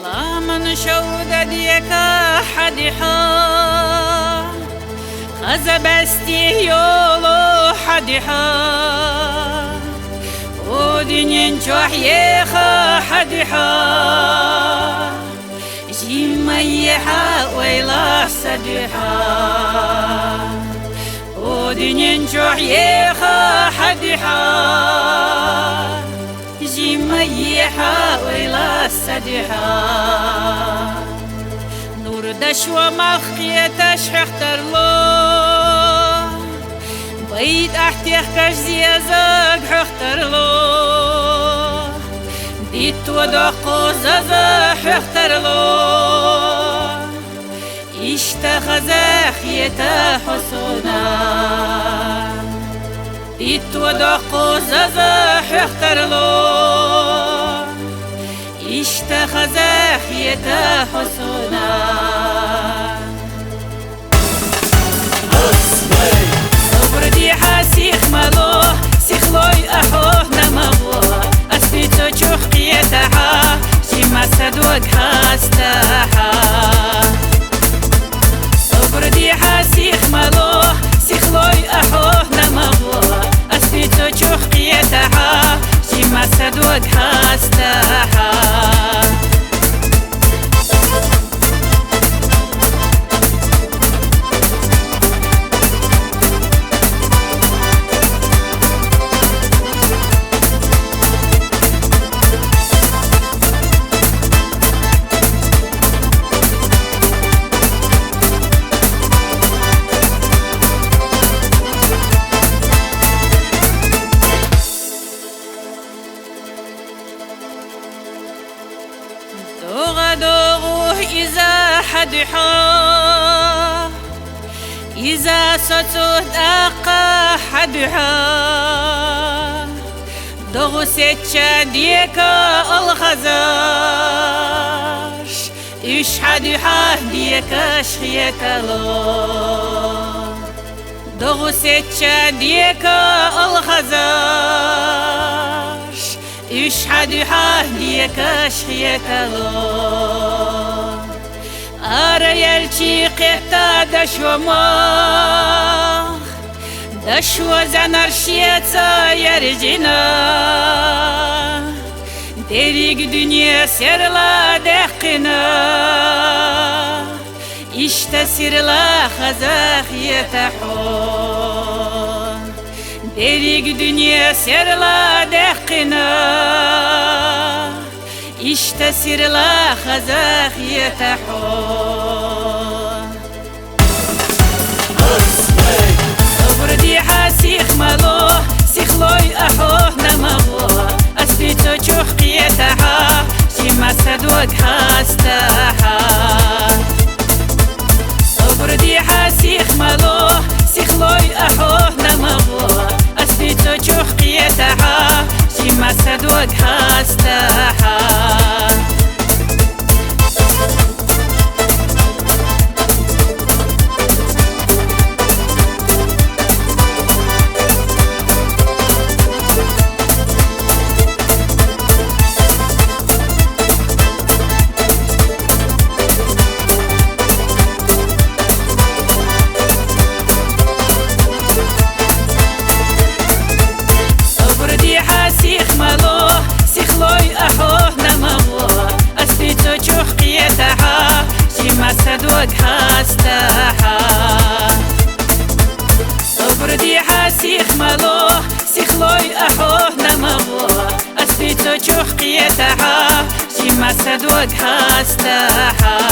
لا من شود ديك حديحا خزبستي يولو حديحا ودنين جوحيخا حديحا جيميحا ويلا صديحا ودنين جوحيخا حديحا جيميحا ويلا صديحا نور دشوى مخية تشحختر له بيت احتيخ كش زيزاق حختر له ديت ودقو زازا حختر له اشتخزاخ يتحسونا ديت ودقو زازا حختر له اشتخزاخ يتحسونا صبردي حاسيخ مالوه سيخلوي أحوه نمغوه أسبيتو چوخ قيتها شما صدوق هاستها صبردي حاسيخ مالوه سيخلوي أحوه نمغوه أسبيتو چوخ قيتها شما صدوق هاستها دوغوه إذا حدحا إذا ستوت أقا حدحا دوغو سيتشا ديكا الخزاش إش حدحا ديكا شخيتلو دوغو سيتشا ديكا الخزاش إش حدحا ديكا شخيتلو أريالشي قيتا دشو ماخ دشو زنرشيتا يرجنا ديريك دنيا سرلا دقنا إشتا سرلا خزاخ يتحون ديريك دنيا سرلا دقنا إشتا سرلا خزاخ يتحون صبردي حاسيخ مالوه سيخلوي أحوه نمغوه أسبيتو چوخ قيتها شما صدوق هاستها صبردي حاسيخ مالوه سيخلوي أحوه نمغوه أسبيتو چوخ قيتها شما صدوق هاستها حاسيخ مالوه سيخلوي أحوه نمغوه أسبيتو چوخ قيتها شما صدوق هاستها صبردي حاسيخ مالوه سيخلوي أحوه نمغوه أسبيتو چوخ قيتها شما صدوق هاستها